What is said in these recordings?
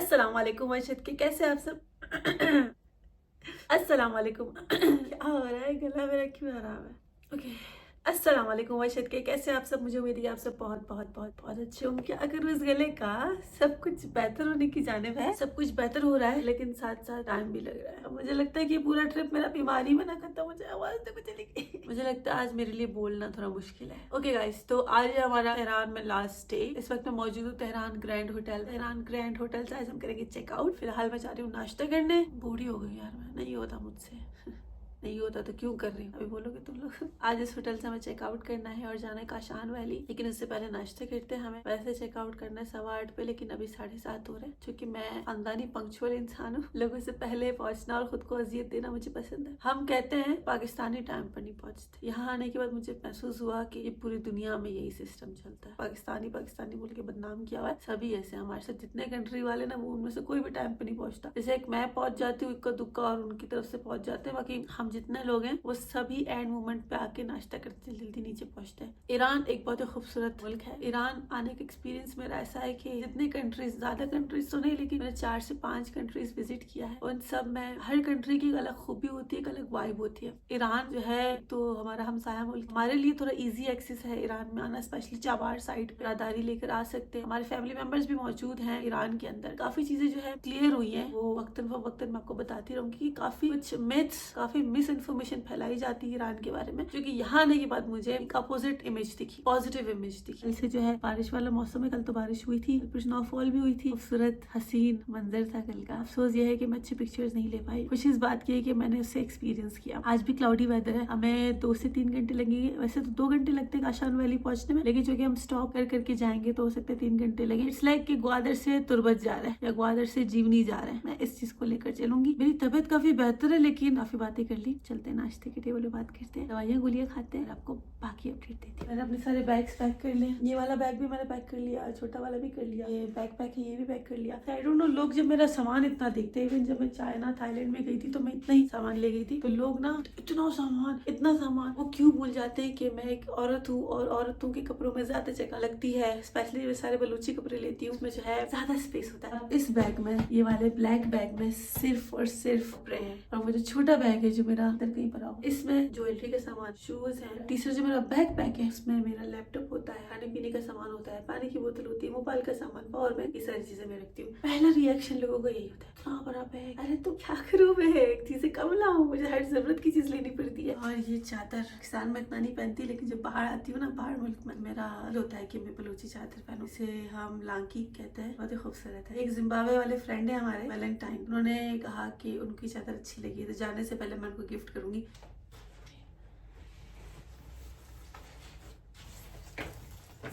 अस्सलाम वालेकुम अर्शद के, कैसे आप सब? अस्सलाम वालेकुम। क्या हो रहा है? गला मेरा क्यों खराब है? ओके। अस्सलाम वालेकुम अर्शद के, कैसे आप सब? मुझे उम्मीद है कि आप सब बहुत बहुत बहुत बहुत अच्छे होंगे। अगर उस गले का सब कुछ बेहतर होने की जानिब है, सब कुछ बेहतर हो रहा है, लेकिन साथ साथ टाइम भी लग रहा है। मुझे लगता है कि पूरा ट्रिप मेरा बीमारी में ना खत्म हो जाए, आवाज तो कुछ चली। मुझे लगता है आज मेरे लिए बोलना थोड़ा मुश्किल है। ओके गाइस, तो आज है हमारा तेहरान में लास्ट डे। इस वक्त मैं मौजूद हूँ Tehran grand hotel. Tehran grand hotel से आज हम करेंगे चेकआउट। फिलहाल मैं जा रही हूँ नाश्ता करने। बूढ़ी हो गई यार मैं, नहीं होता मुझसे। नहीं होता तो क्यों कर रही हूँ, अभी बोलोगे तुम लोग। आज इस होटल से हमें चेकआउट करना है और जाना है काशान वैली, लेकिन उससे पहले नाश्ता करते हैं। हमें वैसे चेकआउट करना है 8:15 पे, लेकिन अभी 7:30 हो रहे हैं। क्योंकि मैं खानदानी पंक्चुअल इंसान हूँ, लोगों से पहले पहुंचना और खुद को अजियत देना मुझे पसंद है। हम कहते हैं पाकिस्तानी टाइम पर नहीं पहुंचते। यहाँ आने के बाद मुझे महसूस हुआ कि ये पूरी दुनिया में यही सिस्टम चलता है। पाकिस्तानी पाकिस्तानी बोल के बदनाम किया हुआ है, सभी ऐसे हमारे साथ जितने कंट्री वाले ना, वो उनमें से कोई भी टाइम पे नहीं पहुंचता। जैसे एक मैं पहुंच जाती हूँ इक्का दुक्का और उनकी तरफ से पहुंच जाते हैं, बाकी हम जितने लोग हैं वो सभी एंड मोमेंट पे आके नाश्ता करते जल्दी नीचे पहुंचते हैं। ईरान एक बहुत ही खूबसूरत मुल्क है। ईरान आने का एक्सपीरियंस मेरा ऐसा है कि जितने कंट्रीज, ज्यादा कंट्रीज तो नहीं, लेकिन मैंने 4 से 5 कंट्रीज विजिट किया है। उन सब में हर कंट्री की एक अलग खूबी होती है, एक अलग वाइब होती है। ईरान जो है तो हमारा हमसाया मुल्क, हमारे लिए थोड़ा इजी एक्सेस है ईरान में आना, स्पेशली चाबार साइड रादारी लेकर आ सकते हैं। हमारे फैमिली मेंबर्स भी मौजूद हैं ईरान के अंदर। काफी चीजें जो है क्लियर हुई है, वो वक्तन फवक्तन मैं आपको बताती रहूंगी कि काफी कुछ मिथ्स, काफी मिस इन्फॉर्मेशन फैलाई जाती है ईरान के बारे में, क्योंकि यहाँ आने के बाद मुझे एक अपोजिट इमेज दिखी, पॉजिटिव इमेज दिखी। कल से जो है बारिश वाला मौसम है, कल तो बारिश हुई थी, कुछ स्नोफॉल भी हुई थी, खूबसूरत हसीन मंजर था कल का। अफसोस ये है कि मैं अच्छी पिक्चर्स नहीं ले पाई। खुशी इस बात की है कि मैंने उससे एक्सपीरियंस किया। आज भी क्लाउडी वेदर है, हमें 2 से 3 घंटे लगेंगे। वैसे तो 2 घंटे लगते हैं काशान वैली पहुंचने में, लेकिन जो कि हम स्टॉप करके जाएंगे तो हो सकते हैं 3 घंटे लगे। इट्स लाइक कि ग्वादर से तुर्बत जा रहे हैं या ग्वादर से जीवनी जा रहे हैं। मैं इस चीज को लेकर चलूंगी। मेरी तबियत काफी बेहतर है, लेकिन काफी बातें कर ली। चलते हैं नाश्ते के टेबल पे बात करते हैं, दवाइयाँ गोलियां खाते हैं, आपको बाकी अपडेट देती हूँ। मैंने अपने सारे बैग्स पैक कर लिए। ये वाला बैग भी मैंने पैक कर लिया, छोटा वाला भी कर लिया, ये बैग पैक है ये भी पैक कर लिया। आई डोंट नो, लोग जब मेरा सामान इतना देखते हैं, जब मैं चाइना थाईलैंड में गई थी तो मैं इतना ही सामान ले गई थी, तो लोग ना इतना सामान, इतना सामान, वो क्यों भूल जाते हैं कि मैं एक औरत हूँ और औरतों के कपड़ों में ज्यादा जगह लगती है। स्पेशली मैं सारे बलूची कपड़े लेती हूँ, उसमें जो है ज्यादा स्पेस होता है। इस बैग में, ये वाले ब्लैक बैग में सिर्फ और सिर्फ कपड़े हैं, और वो जो छोटा बैग है जो मेरा अंदर कहीं पड़ा हो, इसमें ज्वेलरी का सामान, शूज है। तीसरा जो मेरा बैक पैक है, उसमें मेरा लैपटॉप होता है, खाने पीने का सामान होता है, पानी की बोतल होती है, मोबाइल का सामान, पावर बैंक, ये सारी चीजें मैं रखती हूँ। पहला रिएक्शन लोगों का यही होता है, इतना बड़ा बैग, अरे तो क्या करूँ मैं, एक चीजें कम लाऊं, मुझे हर जरूरत की चीज लेनी पड़ती है। और ये चादर पाकिस्तान में इतना नहीं पहनती, लेकिन जब बाहर आती हूँ ना, बाहर मुल्क में, मेरा होता है कि मैं बलूची चादर पहनूं। इसे हम लांकी कहते हैं, बहुत ही खूबसूरत है। एक जिम्बाब्वे वाले फ्रेंड है हमारे, वैलेंटाइन, उन्होंने कहा कि उनकी चादर अच्छी लगी, तो जाने से पहले मैं उनको गिफ्ट करूंगी।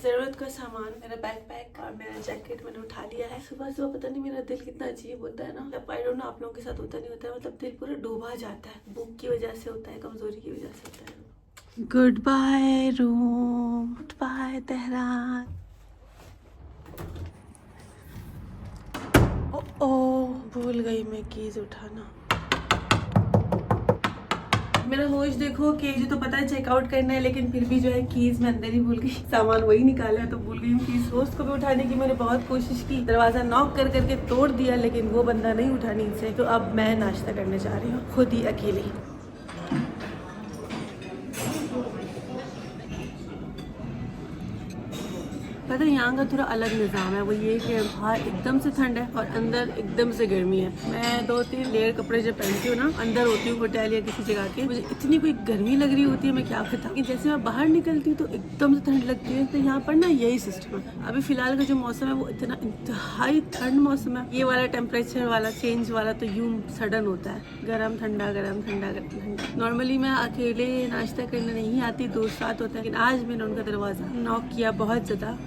जरूरत का सामान, मेरा बैकपैक और मेरा जैकेट मैंने उठा लिया है। सुबह सुबह पता नहीं मेरा दिल कितना अजीब होता है ना, मतलब आई डोंट नो आप लोगों के साथ होता नहीं होता है, मतलब दिल पूरा डूबा जाता है, भूख की वजह से होता है, कमजोरी की वजह से होता है। Good bye room, good bye Tehran. ओ भूल गई मैं कीज उठाना। मेरा होश देखो कि जो तो पता है चेकआउट करना है, लेकिन फिर भी जो है कीज मैं अंदर ही भूल गई, सामान वही निकाला है तो भूल गई हूँ कीज। दोस्त को भी उठाने की मैंने बहुत कोशिश की, दरवाजा नॉक करके तोड़ दिया, लेकिन वो बंदा नहीं उठा नींद से। तो अब मैं नाश्ता करने जा रही हूँ खुद ही अकेली। पता है यहाँ का थोड़ा अलग निज़ाम है, वो ये कि बाहर एकदम से ठंड है और अंदर एकदम से गर्मी है। मैं 2-3 लेयर कपड़े जब पहनती हूँ ना, अंदर होती हूँ होटल या किसी जगह के, मुझे इतनी कोई गर्मी लग रही होती है मैं क्या बताऊँ। जैसे मैं बाहर निकलती हूँ तो एकदम से ठंड लगती है, तो यहाँ पर ना यही सिस्टम है। अभी फिलहाल का जो मौसम है वो इतना इंतहाई ठंड मौसम है, ये वाला टेम्परेचर वाला चेंज वाला तो यूं सडन होता है, गर्म ठंडा गर्म ठंडा गर्म ठंडा। नॉर्मली मैं अकेले नाश्ता करने नहीं आती, दोस्त साथ होता है, लेकिन आज मैंने उनका दरवाजा नॉक किया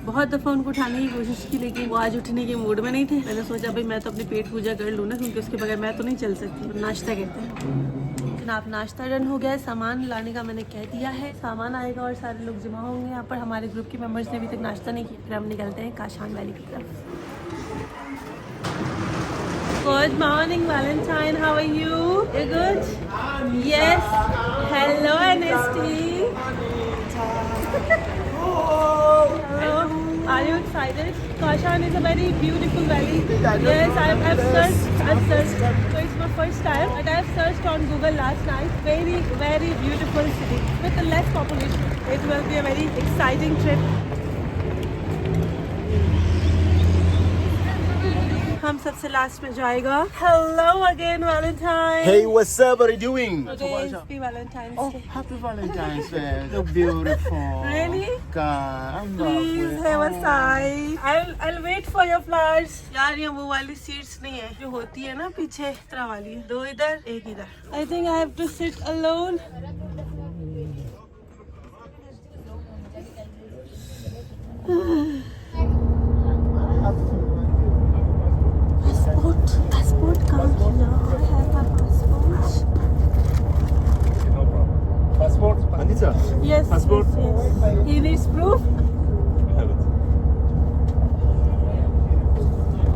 बहुत दफा उनको उठाने की कोशिश की, लेकिन वो आज उठने के मूड में नहीं थे। मैंने सोचा भाई मैं तो अपनी पेट पूजा कर लूँ ना, क्योंकि उसके बगैर मैं तो नहीं चल सकती। नाश्ता कहते हैं जनाब, नाश्ता डन हो गया है, सामान लाने का मैंने कह दिया है, सामान आएगा और सारे लोग जमा होंगे यहाँ पर। हमारे ग्रुप के मेंबर्स ने अभी तक नाश्ता नहीं किया, फिर हम निकलते हैं काशान वैली की तरफ। Good morning Valentine, how are you? You good? Yes, hello NST. Hello Are you excited? Kashan is a very beautiful valley. Yes, I've searched. So it's my first time, but I've searched on Google last night. Very, very beautiful city with a less population. It will be a very exciting trip. हम सबसे last में जाएगा. Hello again, Valentine. Hey, what's up? What are you doing? Today is the Valentine's Oh, Day. happy Valentine's Day. So beautiful. Really? God, I'm Please have a sigh. I'll wait for your flowers. यार ये वो वाली seats नहीं है जो होती है ना पीछे, इस तरह वाली है. दो इधर, एक इधर. I think I have to sit alone. Passport कहाँ किया? I have my passport. No problem. Passport? Anita? Yes. Passport? Yes. He needs proof. I have it.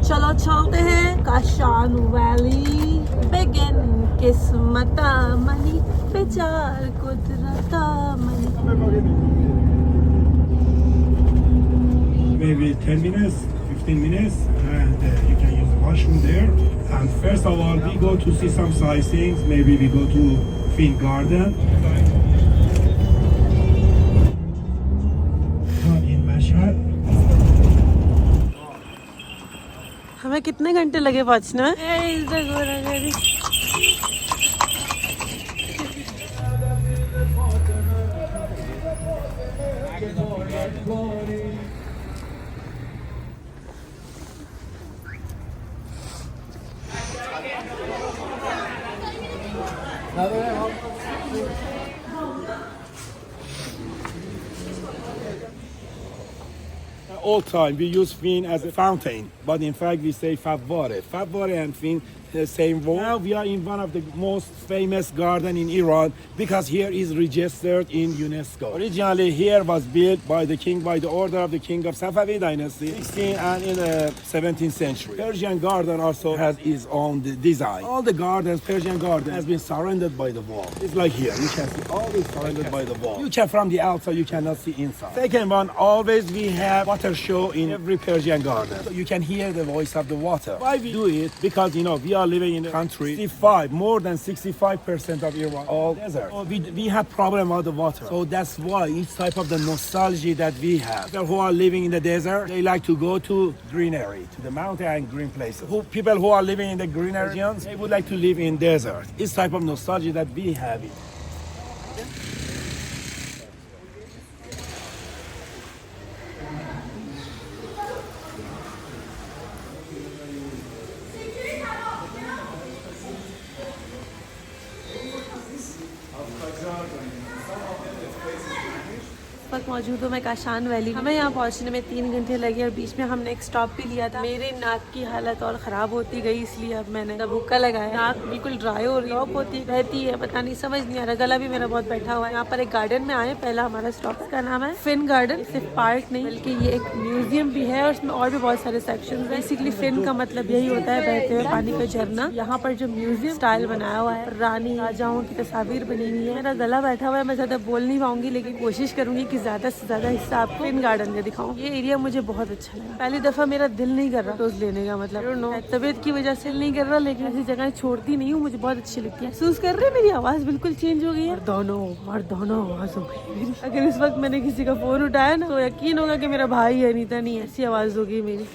चलो चलते हैं काशान वैली. begin किस्मत मनी बेचार कुदरत money. Maybe 10 minutes, 15 minutes, and you can use the washroom there. And first of all, we go to see some sightseeing. Maybe we go to Finn Garden. In Mashhad. हमें कितने घंटे लगे पहुंचना? All time we use Finn as a fountain, but in fact we say Favvare. Favvare and Finn, same word. Now we are in one of the most famous garden in Iran because here is registered in UNESCO. Originally here was built by the king, by the order of the king of Safavid dynasty, 16th and in the 17th century. Persian garden also has its own design. All the gardens, Persian garden, has been surrounded by the wall. It's like here, you can see always surrounded by the wall. You can from the outside, you cannot see inside. Second one, always we have water show in every Persian garden. So you can hear the voice of the water. Why we do it? Because we are living in a country, more than 65% of Iran, all desert. So we have problem with the water. So that's why each type of the nostalgia that we have. People who are living in the desert, they like to go to greenery, to the mountain and green places. People who are living in the greenery regions, they would like to live in desert. It's type of nostalgia that we have it. वक्त मौजूद हूँ मैं Kashan valley. हमें यहाँ पहुँचने में 3 घंटे लगे और बीच में हमने एक स्टॉप भी लिया था. मेरे नाक की हालत और ख़राब होती गई, इसलिए अब मैंने हुक्का लगाया. नाक बिल्कुल ड्राई हो रही होती रहती है, पता नहीं, समझ नहीं आ रहा. गला भी मेरा बहुत बैठा हुआ है. यहाँ पर एक गार्डन में आए. पहला हमारा स्टॉप का नाम है फिन गार्डन. सिर्फ पार्क नहीं बल्कि ये एक म्यूजियम भी है और उसमें और भी बहुत सारे सेक्शन है. बेसिकली फिन का मतलब यही होता है बहते हुए पानी का झरना. यहाँ पर जो म्यूजियम स्टाइल बनाया हुआ है, रानी राजाओं की तस्वीर बनी हुई है. मेरा गला बैठा हुआ है, मैं ज्यादा बोल नहीं पाऊंगी, लेकिन कोशिश करूंगी कि ज्यादा से ज्यादा हिस्सा आपको इन गार्डन का दिखाऊं. ये एरिया मुझे बहुत अच्छा लगा. पहली दफा मेरा दिल नहीं कर रहा डोज लेने का, मतलब तबीयत की वजह से नहीं कर रहा, लेकिन ऐसी जगह छोड़ती नहीं हूँ. मुझे बहुत अच्छी लगती है. महसूस कर रहे हैं मेरी आवाज बिल्कुल चेंज हो गई है. और दोनों आवाज हो गई. अगर इस वक्त मैंने किसी का फोन उठाया ना, तो यकीन होगा कि मेरा भाई है, अनीता नहीं. ऐसी आवाज होगी मेरी.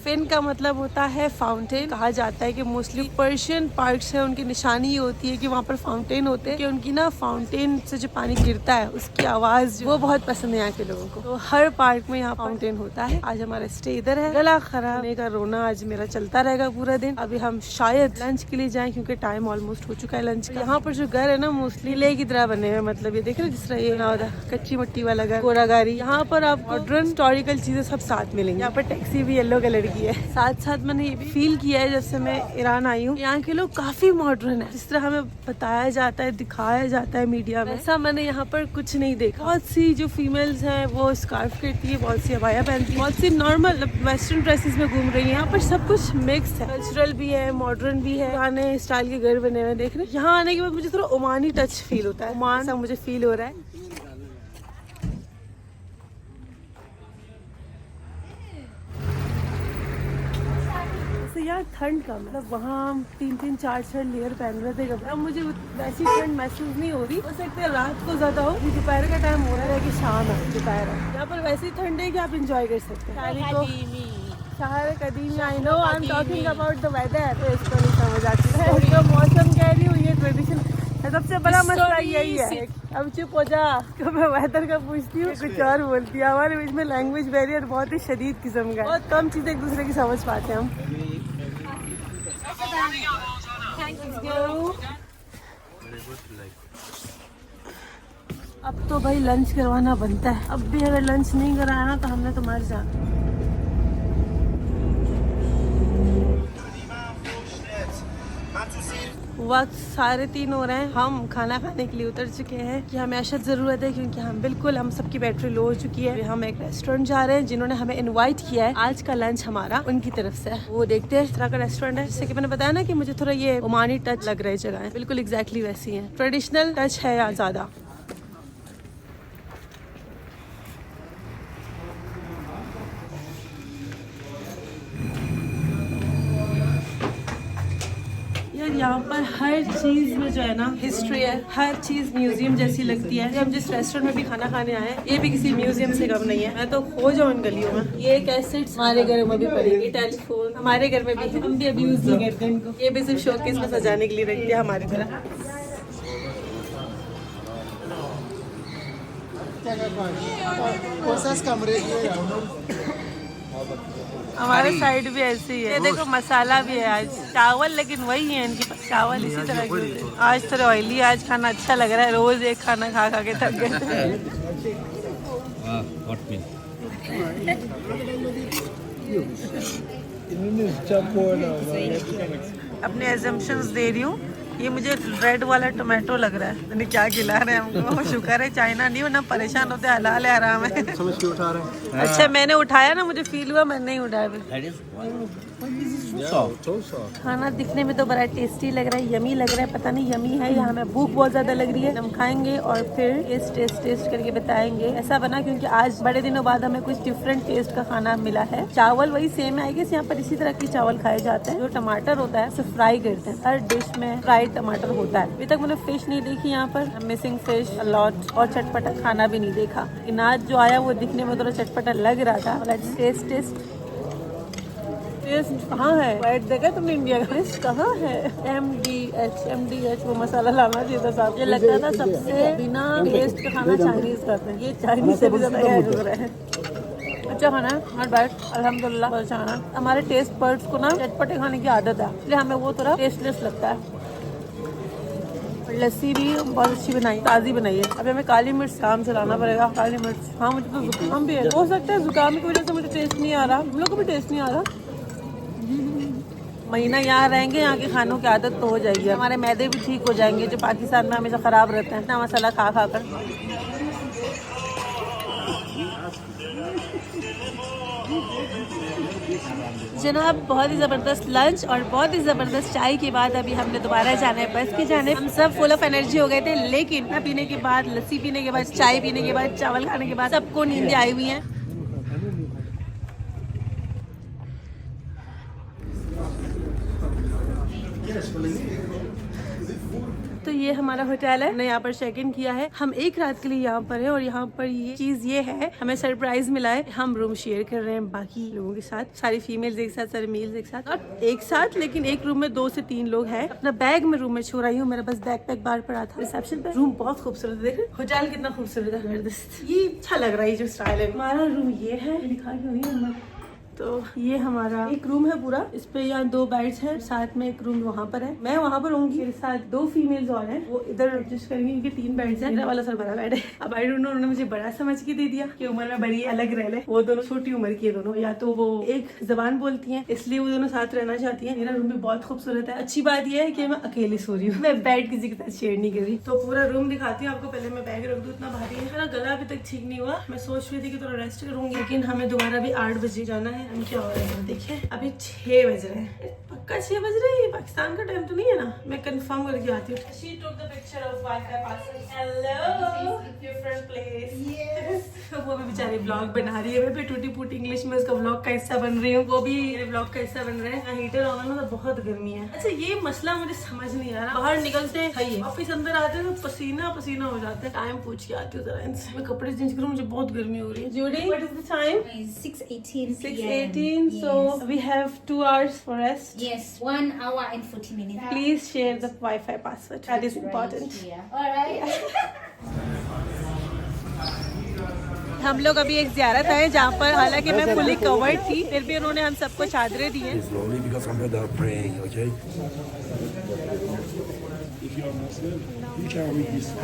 फिन का मतलब होता है फाउंटेन. कहा जाता है कि मोस्टली पर्शियन पार्क्स है, उनकी निशानी ये होती है कि वहाँ पर फाउंटेन होते हैं, कि उनकी ना फाउंटेन से जो पानी गिरता है उसकी आवाज वो बहुत पसंद है यहाँ के लोगों को. तो हर पार्क में यहाँ फाउंटेन होता है. आज हमारा स्टे इधर है. गला खराब होने का रोना आज मेरा चलता रहेगा पूरा दिन. अभी हम शायद लंच के लिए जाएं क्योंकि टाइम ऑलमोस्ट हो चुका है लंच का. यहाँ पर जो घर है ना मोस्टली ले की तरह बने हुए, मतलब ये देख रहे जिस तरह ये ना होता कच्ची मिट्टी वाला घर, कोरा गाड़ी. यहाँ पर आपको मॉडर्न हिस्टोरिकल चीजें सब साथ मिलेंगी. यहाँ पर टैक्सी भी येलो कलर की है। साथ साथ मैंने ये भी फील किया है जब से मैं ईरान आई हूँ, यहाँ के लोग काफी मॉडर्न है। जिस तरह हमें बताया जाता है, दिखाया जाता है मीडिया में, वैसा मैंने यहाँ पर कुछ नहीं देखा। बहुत सी जो फीमेल्स हैं वो स्कार्फ करती है, बहुत सी अबाया पहनती है, बहुत सी नॉर्मल वेस्टर्न ड्रेसेस में घूम रही है। यहाँ पर सब कुछ मिक्स है, कल्चरल भी है, मॉडर्न भी है, पुराने स्टाइल के घर बने हुए देख रहे हैं। यहाँ आने के बाद मुझे थोड़ा ओमानी टच फील होता है, ओमान सा मुझे फील हो रहा है। यार ठंड कम है, मतलब वहाँ हम 3-3, 4-4 लेयर पहन रहे थे कपड़े। अब मुझे वैसी ठंड महसूस नहीं हो रही। हो सकता है रात को ज्यादा हो, दोपहर का टाइम हो रहा है कि शाम है, दोपहर है। यहाँ पर वैसी ठंड है कि आप इंजॉय कर सकते हैं। शहर कदीमी, I know I am talking about the weather, तो इसको नहीं समझ आती है। जो मौसम कह रही हूँ, ये ट्रेडिशन सबसे बड़ा मसला यही है। अब चुप हो जा, तो मैं वेदर का पूछती हूँ, कुछ और बोलती है। हमारे बीच में लैंग्वेज बैरियर बहुत ही शदीद किस्म का है, बहुत कम चीजें एक दूसरे की समझ पाते हैं हम। अब तो भाई लंच करवाना बनता है। अब भी अगर लंच नहीं कराया ना तो हमने तो मर जाना। वक्त 3:30 हो रहे हैं, हम खाना खाने के लिए उतर चुके हैं कि हमें अशद ज़रूरत है, क्योंकि हम सबकी बैटरी लो हो चुकी है। हम एक रेस्टोरेंट जा रहे हैं जिन्होंने हमें इनवाइट किया है। आज का लंच हमारा उनकी तरफ से है। वो देखते हैं इस तरह का रेस्टोरेंट है, जैसे कि मैंने बताया ना कि मुझे थोड़ा ये ओमानी टच लग रही जगह है, बिल्कुल एग्जैक्टली वैसी है। ट्रेडिशनल टच है यहाँ ज़्यादा। यहाँ पर हर चीज में जो है ना हिस्ट्री है, हर चीज म्यूजियम जैसी लगती है। हम जिस रेस्टोरेंट में भी खाना खाने आए हैं, ये भी किसी म्यूजियम से कम नहीं है। मैं तो खो जाऊँ इन गलियों में। ये कैसेट्स हमारे घर में भी पड़ेगी, टेलीफोन हमारे घर में भी है, हम भी अभी यूज नहीं करते इनको। ये भी सिर्फ शोकेस में सजाने के लिए रखती है हमारी तरह। हमारे साइड भी ऐसे ही है। ये देखो मसाला भी है आज, चावल लेकिन वही है इनके पास, चावल इसी तरह के। आज थोड़ा ऑयली, आज खाना अच्छा लग रहा है। रोज एक खाना खा खा के थक गए। अपने एजम्पशंस दे रही हूँ। ये मुझे रेड वाला टोमेटो लग रहा है, मैंने क्या खिला रहे हैं हमको। शुक्र है चाइना नहीं, वरना परेशान होते। हलाल है, आराम है। समझ के उठा रहे हैं। अच्छा मैंने उठाया ना, मुझे फील हुआ, मैंने नहीं उठाया। खाना दिखने में तो बड़ा टेस्टी लग रहा है, यमी लग रहा है। पता नहीं यमी है या हमें भूख बहुत ज्यादा लग रही है। हम खाएंगे और फिर टेस्ट करके बताएंगे। ऐसा बना क्योंकि आज बड़े दिनों बाद हमें कुछ डिफरेंट टेस्ट का खाना मिला है। चावल वही सेम है, यहाँ पर इसी तरह के चावल खाए जाते हैं। जो टमाटर होता है उसे फ्राई करते हैं, हर डिश में फ्राइड टमाटर होता है। अभी तक मैंने फिश नहीं देखी यहाँ पर, मिसिंग फिश अलॉट, और चटपटा खाना भी नहीं देखा। लेकिन आज जो आया वो दिखने में थोड़ा चटपटा लग रहा था। लेट्स टेस्ट कहाँ है? वाइट देखा तुमने इंडिया का? कहाँ है? MDH वो मसाला लाना चाहिए था साहब। ये लगता था सबसे बिना टेस्ट का खाना चाइनीज करते हैं, ये चाइनीज से भी ज्यादा ऐड हो रहा है। अच्छा खाना है, नॉट बैड, अल्हम्दुलिल्लाह बहुत अच्छा खाना। हमारे टेस्ट बर्ड्स को ना चटपटे खाने की आदत है, इसलिए हमें वो थोड़ा टेस्टलेस लगता है। लस्सी भी बहुत अच्छी बनाई, ताज़ी बनाई है। अभी हमें काली मिर्च काम से लाना पड़ेगा। काली मिर्च, हाँ मुझे तो जुकाम भी है, हो सकता है जुकाम की वजह से मुझे टेस्ट नहीं आ रहा, हम लोग को भी टेस्ट नहीं आ रहा। महीना यहाँ रहेंगे, यहाँ के खानों की आदत तो हो जाएगी, हमारे मैदे भी ठीक हो जाएंगे जो पाकिस्तान में हमेशा ख़राब रहते हैं इतना मसाला खा खा कर। जनाब बहुत ही ज़बरदस्त लंच और बहुत ही ज़बरदस्त चाय के बाद अभी हमने दोबारा जाना है बस की जाने। हम सब फुल ऑफ एनर्जी हो गए थे, लेकिन खाना पीने के बाद, लस्सी पीने के बाद, चाय पीने के बाद, चावल खाने के बाद सबको नींदें आई हुई हैं। तो ये हमारा होटल है, हमने यहाँ पर चेक इन किया है। हम एक रात के लिए यहाँ पर है और यहाँ पर ये चीज ये है, हमें सरप्राइज मिला है। हम रूम शेयर कर रहे हैं बाकी लोगों के साथ, सारी फीमेल्स एक साथ, सारे मेल्स एक साथ, और एक साथ लेकिन एक रूम में 2 से 3 लोग हैं। अपना बैग में रूम में छो रही हूँ, मेरा बस बैग पैक बाहर पड़ा था रिसेप्शन पे। रूम बहुत खूबसूरत है, देख होटल कितना खूबसूरत है, जबरदस्त। ये अच्छा लग रहा है, ये जो स्टाइल है। हमारा रूम ये है, दिखा क्यों नहीं तो ये हमारा एक रूम है पूरा, इस पे यहाँ 2 बेड्स हैं, साथ में एक रूम वहाँ पर है। मैं वहाँ पर होंगी, मेरे साथ 2 फीमेल्स और हैं, वो इधर एडजस्ट करेंगी क्योंकि 3 बेड्स हैं। मेरा वाला सर बड़ा बेड है। अब आई डोंट नो, उन्होंने मुझे बड़ा समझ के दे दिया कि उम्र में बड़ी अलग रह ले। वो दोनों छोटी उम्र की है दोनों, या तो वो एक जबान बोलती हैं इसलिए वो दोनों साथ रहना चाहती है। मेरा रूम भी बहुत खूबसूरत है। अच्छी बात यह है कि मैं अकेली सो रही हूँ, मैं बेड किसी के साथ शेयर नहीं कर रही। तो पूरा रूम दिखाती हूँ आपको। पहले मैं बैग रख दूँ, इतना भारी है। मेरा गला अभी तक ठीक नहीं हुआ। मैं सोच रही थी कि थोड़ा रेस्ट करूंगी, लेकिन हमें दोबारा भी 8 बजे जाना है। हम क्या हो रहा है देखिए, अभी 6 बज रहे हैं। पक्का 6 बज रहे हैं, पाकिस्तान का टाइम तो नहीं है ना। मैं कंफर्म करके आती हूँ। She took the picture of Wi-Fi password. Hello, your friend place. Yes. वो अभी बेचारी ब्लॉग बना रही है। मैं भी टूटी फूटी इंग्लिश में उसका ब्लॉग का हिस्सा बन रही हूँ, वो भी मेरे ब्लॉग का हिस्सा बन रहा है। हीटर ऑन है ना, तो बहुत गर्मी है। अच्छा, ये मसला मुझे समझ नहीं आ रहा। बाहर निकलते हैं, ऑफिस अंदर आते हैं तो पसीना पसीना हो जाता है। टाइम पूछ के आती हूँ जरा इनसे। मैं कपड़े चेंज करूँ, मुझे बहुत गर्मी हो रही है। Judy, what is the time? 6:18 6:18. Yes. So we have 2 hours for rest. Yes, 1 hour and 40 minutes. Please share the Wi-Fi password. That is important. All right. हम लोग अभी एक ज़ियारत आए जहाँ पर हालांकि मैं फुली कवर्ड थी, फिर भी उन्होंने हम सबको चादरें दी हैं। Slowly because I'm better praying, okay? If you are Muslim, you can read this.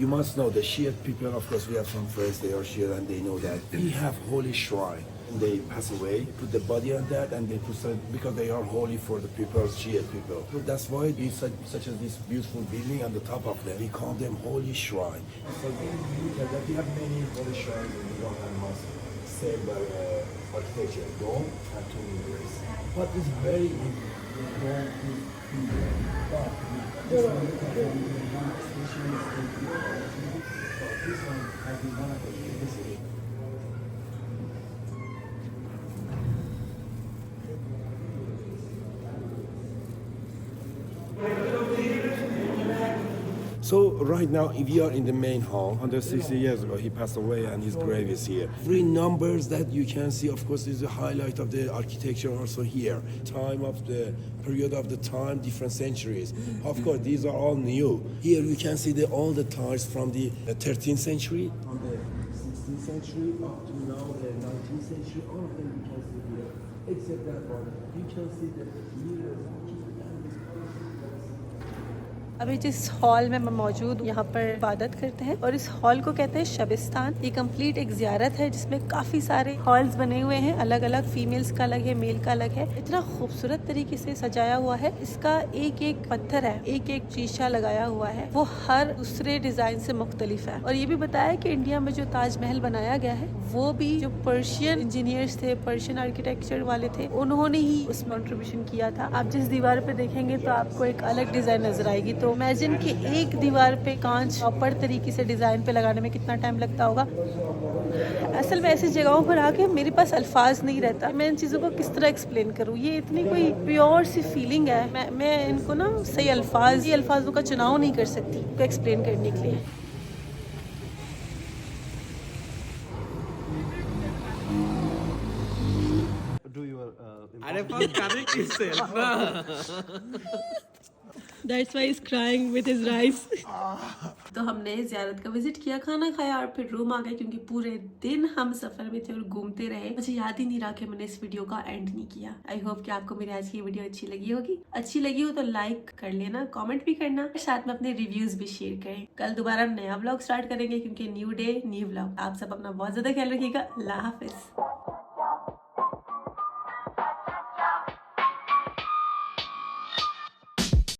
You must know the Shia people, of course, we have some friends, they are Shia and they know that. We have holy shrine. They pass away, put the body on that, and they put some, because they are holy for the people, Shia people. So that's why we such as this beautiful building on the top of them. We call them holy shrine. So we have many holy shrines in Iran and mosque, saved by architecture, dome and two mirrors. But it's very So right now, we are in the main hall. 160 years ago, he passed away, and his grave is here. 3 numbers that you can see, of course, is the highlight of the architecture also here. Time of the period of the time, different centuries. Of course, these are all new. Here you can see all the tiles from the 13th century, from the 16th century up to now the 19th century. All of them you can see here, except that one. You can see the mirrors. अभी जिस hall में मैं मौजूद हूँ यहाँ पर इबादत करते हैं और इस हॉल को कहते हैं शबिस्तान। ये कंप्लीट एक ज़ियारत है जिसमें काफ़ी सारे हॉल्स बने हुए हैं, अलग अलग, फीमेल्स का अलग है, मेल का अलग है। इतना खूबसूरत तरीके से सजाया हुआ है। इसका एक एक पत्थर है, एक एक शीशा लगाया हुआ है, वो हर दूसरे डिज़ाइन से मुख्तलिफ है। और ये भी बताया कि इंडिया में जो ताजमहल बनाया गया है वो भी जो पर्शियन इंजीनियर्स थे, पर्शियन आर्किटेक्चर वाले थे, उन्होंने ही उसमें कंट्रीब्यूशन किया था। आप जिस दीवार पे देखेंगे तो आपको एक अलग डिज़ाइन नजर आएगी। तो इमेजिन कि एक दीवार पे कांच प्रॉपर तरीके से डिज़ाइन पे लगाने में कितना टाइम लगता होगा। असल में ऐसी जगहों पर आके मेरे पास अल्फाज नहीं रहता, मैं इन चीज़ों को किस तरह एक्सप्लेन करूँ। ये इतनी कोई प्योर सी फीलिंग है, मैं इनको ना सही अल्फाजों का चुनाव नहीं कर सकती इनको एक्सप्लेन करने के लिए। That's why he's crying with his rice. तो हमने ज़ियारत का विजिट किया, खाना खाया और फिर रूम आ गए क्योंकि पूरे दिन हम सफर में थे और घूमते रहे। मुझे याद ही नहीं रहा कि मैंने इस वीडियो का एंड नहीं किया। आई होप कि आपको मेरी आज की वीडियो अच्छी लगी होगी। अच्छी लगी हो तो लाइक कर लेना, कमेंट भी करना, साथ में अपने रिव्यूज भी शेयर करें। कल दोबारा नया व्लॉग स्टार्ट करेंगे क्योंकि न्यू डे न्यू व्लॉग। आप सब अपना बहुत ज्यादा ख्याल रखिएगा। अल्लाह हाफिज।